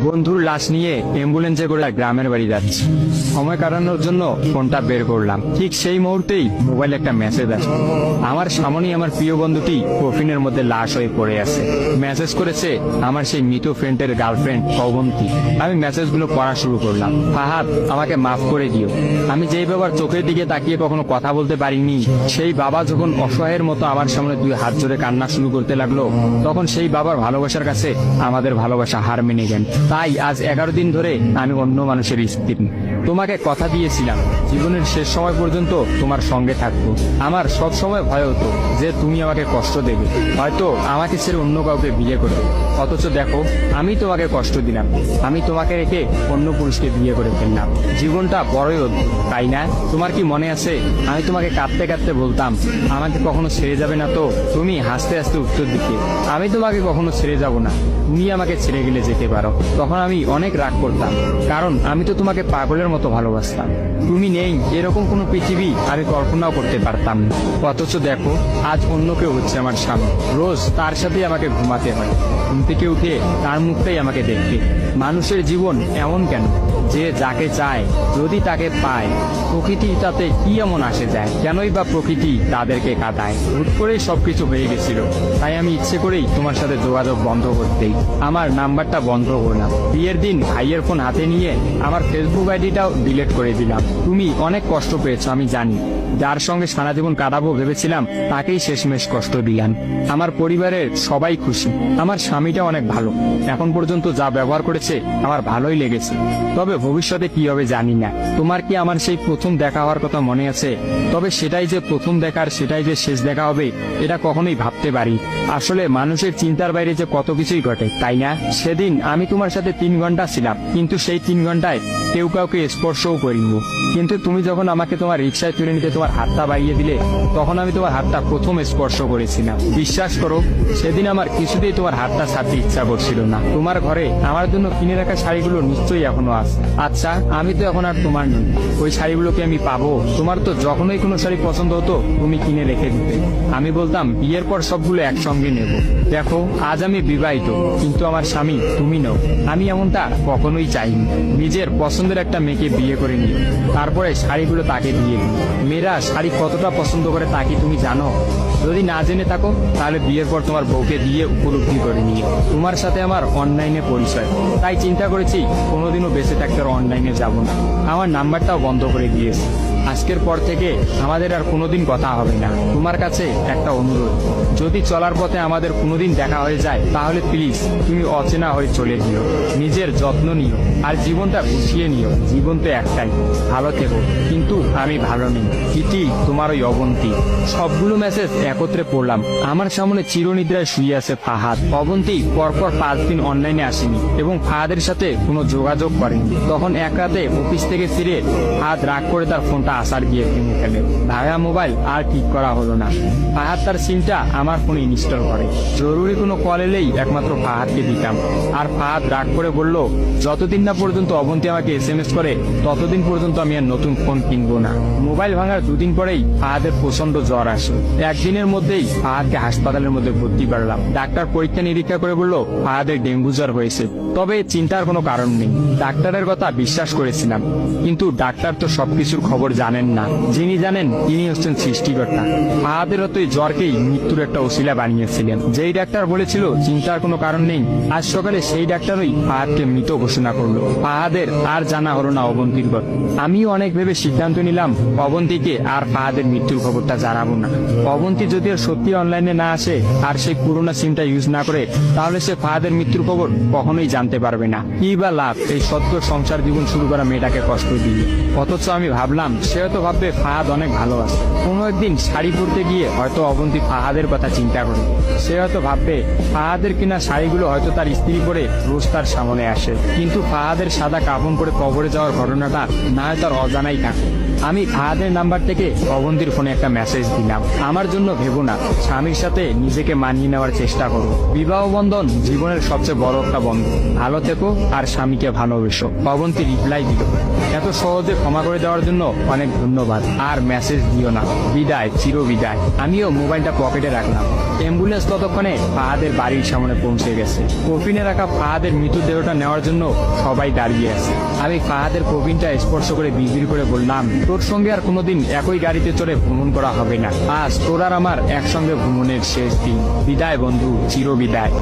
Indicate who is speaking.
Speaker 1: বন্ধুর লাশ নিয়ে অ্যাম্বুলেন্সে করে গ্রামের বাড়ি যাচ্ছি। সময় কাটানোর জন্য ফোনটা বের করলাম। ঠিক সেই মুহূর্তেই মোবাইলে একটা মেসেজ আসে। আমার সামনেই আমার প্রিয় বন্ধুটি কফিনের মধ্যে লাশ হয়ে পড়ে আছে। মেসেজ করেছে আমার সেই মৃত ফ্রেন্ডের গার্লফ্রেন্ড অবন্তী। আমি মেসেজগুলো পড়া শুরু করলাম। ফাহাদ, আমাকে মাফ করে দিও। আমি যেই বাবার চোখের দিকে তাকিয়ে কখনো কথা বলতে পারিনি, সেই বাবা যখন অসহায়ের মতো আমার সামনে দুই হাত জোড়ে কান্না শুরু করতে লাগলো, তখন সেই বাবার ভালোবাসার কাছে আমাদের ভালোবাসা হার মেনে গেল। তাই আজ 11 দিন ধরে আমি অন্য মানুষের স্ত্রী। তোমাকে কথা দিয়েছিলাম জীবনের শেষ সময় পর্যন্ত তোমার সঙ্গে থাকবো। আমার সব সময় ভয় হতো যে তুমি আমাকে কষ্ট দেবে, হয়তো আমাকে ছেড়ে অন্য কাউকে বিয়ে করবে। অথচ দেখো, আমি তোমাকে কষ্ট দিলাম, আমি তোমাকে রেখে অন্য পুরুষকে বিয়ে করে ফেললাম। জীবনটা বড়ই অদ্ভুত, তাই না? তোমার কি মনে আছে আমি তোমাকে কাঁদতে কাঁদতে বলতাম আমাকে কখনো ছেড়ে যাবে না? তো তুমি হাসতে হাসতে উত্তর দিতে আমি তোমাকে কখনো ছেড়ে যাব না, তুমি আমাকে ছেড়ে গেলে যেতে পারো। তখন আমি অনেক রাগ করতাম, কারণ আমি তো তোমাকে পাগলের মতো ভালোবাসতাম। তুমি নেই এরকম কোনো পৃথিবী আমি কল্পনাও করতে পারতাম না। অথচ দেখো, আজ অন্য কেউ হচ্ছে আমার স্বামী। রোজ তার সাথে আমাকে ঘুমাতে হয়, ঘুম থেকে উঠে তার মুখটাই আমাকে দেখতে। মানুষের জীবন এমন কেন যে যাকে চায় যদি তাকে পায়? প্রকৃতি তাতে কি এমন আসে যায়? কেনই বা প্রকৃতি তাদেরকে কাঁদায়? হুট করেই সবকিছু হয়ে গেছিল, তাই আমি ইচ্ছে করেই তোমার সাথে যোগাযোগ বন্ধ করতেই আমার নাম্বারটা বন্ধ করলাম। বিয়ের দিন ভাইয়ের ফোন হাতে নিয়ে আমার ফেসবুক আইডিটাও ডিলিট করে দিলাম। তুমি অনেক কষ্ট পেয়েছো আমি জানি, যার সঙ্গে সারা জীবন কাটাবো ভেবেছিলাম তাকেই শেষমেশ কষ্ট দিলাম। আমার পরিবারের সবাই খুশি, আমার স্বামীটা অনেক ভালো, এখন পর্যন্ত যা ব্যবহার করেছে আমার ভালোই লেগেছে। তবে ভবিষ্যতে কি হবে জানি না। তোমার কি আমার সেই প্রথম দেখা হওয়ার কথা মনে আছে? তবে সেটাই যে প্রথম দেখার, সেটাই যে শেষ দেখা হবে, এটা কখনোই ভাবতে পারি। আসলে মানুষের চিন্তার বাইরে যে কত কিছুই ঘটে, তাই না? সেদিন আমি তোমার সাথে 3 ঘন্টা ছিলাম, কিন্তু সেই 3 ঘন্টায় কেউ কাউকে স্পর্শও করিনি। কিন্তু তুমি যখন আমাকে তোমার রিক্সায় তুলে নিতে তোমার হাতটা বাড়িয়ে দিলে, তখন আমি তোমার হাতটা প্রথম স্পর্শ করেছিলাম। বিশ্বাস করো, সেদিন আমার কিছুতেই তোমার হাতটা ছাড়তে ইচ্ছা করছিল না। তোমার ঘরে আমার জন্য কিনে রাখা শাড়িগুলো নিশ্চয়ই এখনো আছে। আচ্ছা, আমি তো এখন আর তোমার নই, ওই শাড়িগুলোকে আমি পাবো? তোমার তো যখনই কোনো শাড়ি পছন্দ হতো তুমি কিনে রেখে দিতে, আমি বলতাম বিয়ের পর সবগুলো একসঙ্গে নেব। দেখো, আজ আমি বিবাহিত, কিন্তু আমার স্বামী তুমি নও। আমি এমনটা কখনোই চাইনি। নিজের পছন্দের একটা মেয়েকে বিয়ে করে নিই, তারপরে শাড়িগুলো তাকে দিয়ে দিই। মেয়েরা শাড়ি কতটা পছন্দ করে তা কি তুমি জানো? যদি না জেনে থাকো তাহলে বিয়ের পর তোমার বউকে দিয়ে উপলব্ধি করে নিয়ে তোমার সাথে আমার অনলাইনে পরিচয়। তাই চিন্তা করেছি কোনোদিনও বেঁচে থাকতে আর অনলাইনে যাব না। আমার নাম্বারটাও বন্ধ করে দিয়েছি। আজকের পর থেকে আমাদের আর কোনোদিন কথা হবে না। তোমার কাছে একটা অনুরোধ, যদি চলার পথে আমাদের কোনোদিন দেখা হয়ে যায় তাহলে প্লিজ তুমি অচেনা হয়ে চলে দিও। নিজের যত্ন নিও আর জীবনটা গুছিয়ে নিও। জীবন তো একটাই, ভালো থেকো। কিন্তু আমি ভালো নেই, ইতি তোমার ওই অবন্তী। সবগুলো মেসেজ একত্রে পড়লাম। আমার সামনে চিরনিদ্রায় শুয়ে আছে ফাহাদ। অবন্তী পরপর 5 দিন অনলাইনে আসেনি এবং ফাহাদের সাথে কোনো যোগাযোগ করেনি। তখন এক রাতে অফিস থেকে ফিরে ফাহাদ রাগ করে তার ফোনটা আসার গিয়ে ভেঙে ফেলে। ভাঙা মোবাইল আর ঠিক করা হলো না। ফাহাদ তার সিমটা আমার ফোনে ইনস্টল করে। জরুরি কোনো কল এলেই একমাত্র ফাহাদকে দিতাম। আর ফাহাদ রাগ করে বলল, যতদিন না পর্যন্ত অবন্তী আমাকে SMS করে ততদিন পর্যন্ত আমি আর নতুন ফোন কিনবো না। মোবাইল ভাঙার 2 দিন পরেই ফাহাদের প্রচন্ড জ্বর আসে। একদিনের মধ্যেই ফাহাদকে হাসপাতালের মধ্যে ভর্তি করলাম। ডাক্তার পরীক্ষা নিরীক্ষা করে বলল ফাহাদের ডেঙ্গু জ্বর হয়েছে। তবে চিন্তার কোনো কারণ নেই, ডাক্তারের কথা বিশ্বাস করেছিলাম। কিন্তু ডাক্তার তো সবকিছুর খবর জানেন না, যিনি জানেন তিনি হচ্ছেন সৃষ্টিকর্তা। ফাহাদের হয়তো এই জ্বরকেই মৃত্যুর একটা ওসিলা বানিয়েছিলেন। যেই ডাক্তার বলেছিল চিন্তার কোনো কারণ নেই, আজ সকালে সেই ডাক্তারই ফাহাদকে মৃত ঘোষণা করলো। ফাহাদের আর জানা হলো না অবন্তীর কথা। আমিও অনেক ভেবে সিদ্ধান্ত নিলাম অবন্তীকে আর ফাহাদের মৃত্যুর খবরটা জানাবো না। অবন্তী যদি আর সত্যি অনলাইনে না আসে আর সেই পুরোনো সিমটা ইউজ না করে, তাহলে সে ফাহাদের মৃত্যুর খবর কখনোই জানতে পারবে না। কি বা লাভ এই সদ্য সংসার জীবন শুরু করা মেয়েটাকে কষ্ট দিয়ে? অথচ আমি ভাবলাম সে হয়তো ভাববে ফাহাদ অনেক ভালো আছে। কোনো একদিন শাড়ি পরতে গিয়ে হয়তো অবন্তী ফাহাদের কথা চিন্তা করে। সে হয়তো ভাববে ফাহাদের কিনা শাড়িগুলো হয়তো তার স্ত্রী পরে রোজ তার সামনে আসে, কিন্তু ফাহাদের সাদা কাফন পরে কবরে যাওয়ার ঘটনাটা না হয় তার অজানাই থাকে। আমি ফাহাদের নাম্বার থেকে অবন্তীর ফোনে একটা মেসেজ দিলাম, আমার জন্য ভেবো না, স্বামীর সাথে নিজেকে মানিয়ে নেওয়ার চেষ্টা করো। বিবাহ বন্ধন জীবনের সবচেয়ে বড় একটা বন্ধন, ভালো থেকো আর স্বামীকে ভালোবেসো। অবন্তী রিপ্লাই দিল, এত সহজে ক্ষমা করে দেওয়ার জন্য অনেক অনেক ধন্যবাদ, আর মেসেজ দিও না, বিদায়, চির বিদায়। আমিও মোবাইলটা পকেটে রাখলাম। অ্যাম্বুলেন্স ততক্ষণে ফাহাদের বাড়ির সামনে পৌঁছে গেছে। কফিনে রাখা ফাহাদের মৃতদেহটা নেওয়ার জন্য সবাই দাঁড়িয়ে আছে। আমি ফাহাদের কফিনটা স্পর্শ করে বিড়বিড় করে বললাম, তোর সঙ্গে আর কোনোদিন একই গাড়িতে চড়ে ভ্রমণ করা হবে না। আজ তোর আর আমার একসঙ্গে ভ্রমণের শেষ দিন। বিদায় বন্ধু, চির বিদায়।